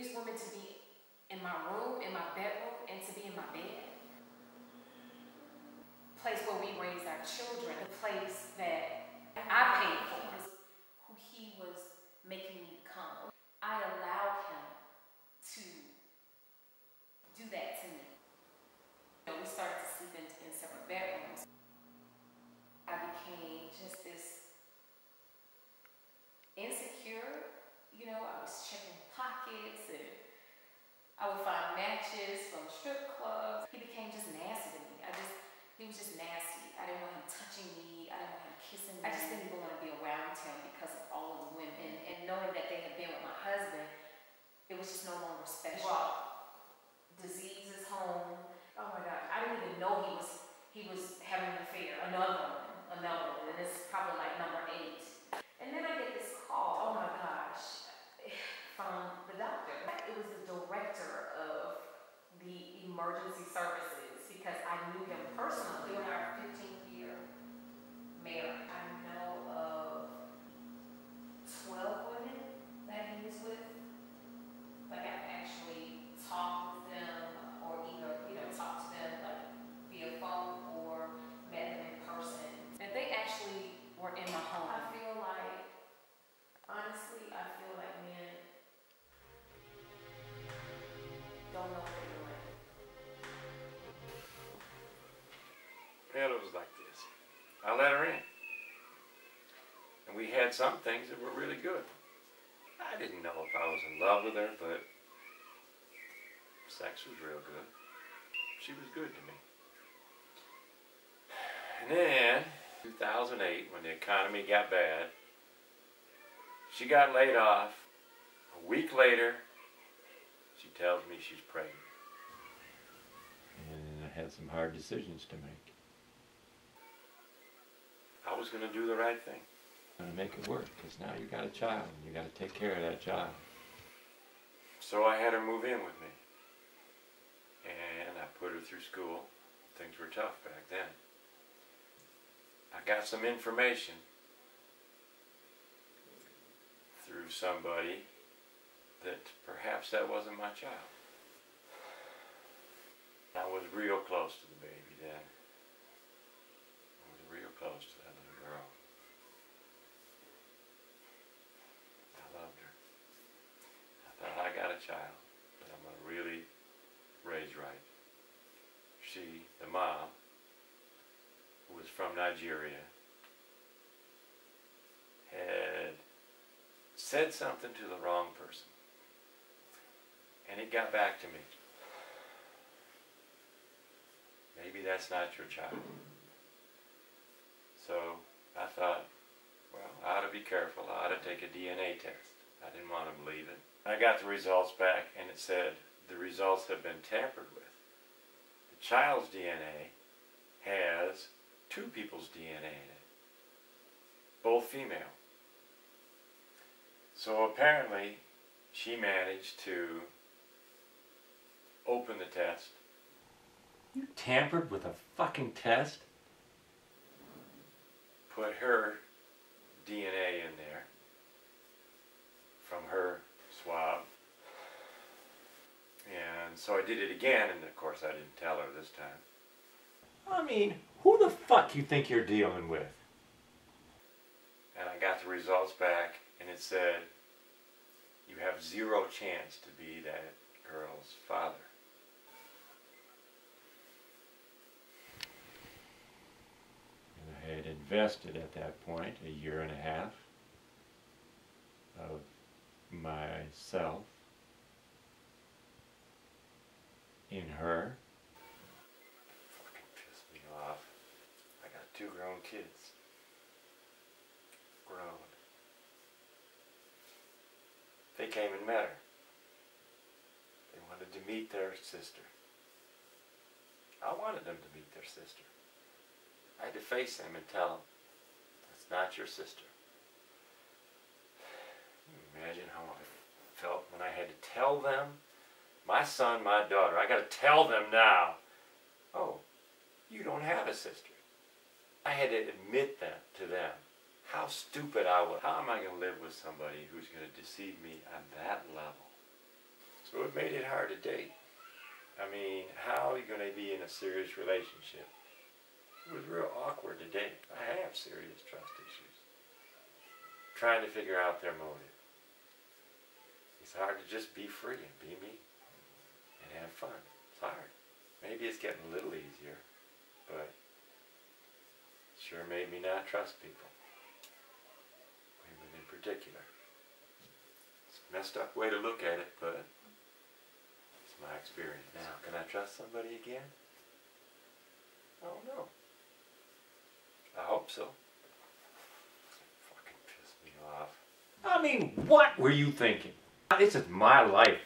used women to be in my room, in my bedroom, and to be in my bed. Place where we raised our children, the place that I paid for, who he was making me become. I allowed him to do that to me. You know, we started to sleep in separate bedrooms. I became just this insecure, you know, I was checking pockets and I would find matches from strip clubs. He became just nasty to me. He was just nasty. I didn't want him touching me. I didn't want him kissing me. I just didn't even want to be around him because of all of the women. And knowing that they had been with my husband, it was just no longer special. He brought diseases home. Oh my gosh, I didn't even know he was having an affair. Another one, and it's probably like number 8. And then I get this call, oh my gosh, from the doctor. It was the director of the emergency services because I knew him personally. During our 15-year marriage, I know of 12 women that he was with. Like I've actually talked with them or either, you know, talked to them like via phone or met them in person. And they actually were in my home. I feel like, honestly, men don't know what they're doing. Well, it was like this. I let her in. And we had some things that were really good. I didn't know if I was in love with her, but sex was real good. She was good to me. And then, 2008, when the economy got bad, she got laid off. A week later, she tells me she's pregnant. And I had some hard decisions to make. I was going to do the right thing. I'm going to make it work, because now you got a child, and you got to take care of that child. So I had her move in with me. And I put her through school. Things were tough back then. I got some information through somebody that perhaps that wasn't my child. I was real close to the baby then. I was real close to that little girl. I loved her. I thought, I got a child that I'm going to really raise right. She, the mom, who was from Nigeria, had said something to the wrong person. And it got back to me. Maybe that's not your child. So I thought, well, I ought to be careful. I ought to take a DNA test. I didn't want to believe it. I got the results back and it said the results have been tampered with. The child's DNA has 2 people's DNA in it, both female. So apparently she managed to open the test. You tampered with a fucking test? Put her DNA in there from her swab. And so I did it again, and of course I didn't tell her this time. I mean, who the fuck you think you're dealing with? And I got the results back, and it said, you have 0 chance to be that girl's father. And I had invested at that point 1.5 years of myself in her. Fucking pissed me off. I got 2 grown kids. Grown. They came and met her. They wanted to meet their sister. I wanted them to meet their sister. I had to face them and tell them, that's not your sister. Can you imagine how I felt when I had to tell them? My son, my daughter, I got to tell them now, oh, you don't have a sister. I had to admit that to them. How stupid I was. How am I going to live with somebody who's going to deceive me on that level? So it made it hard to date. I mean, how are you going to be in a serious relationship? It was real awkward to date. I have serious trust issues. Trying to figure out their motive. It's hard to just be free and be me and have fun. It's hard. Maybe it's getting a little easier, but it sure made me not trust people. Women in particular. It's a messed up way to look at it, but it's my experience. Now, can I trust somebody again? I don't know. I hope so. Fucking pissed me off. I mean, what were you thinking? This is my life.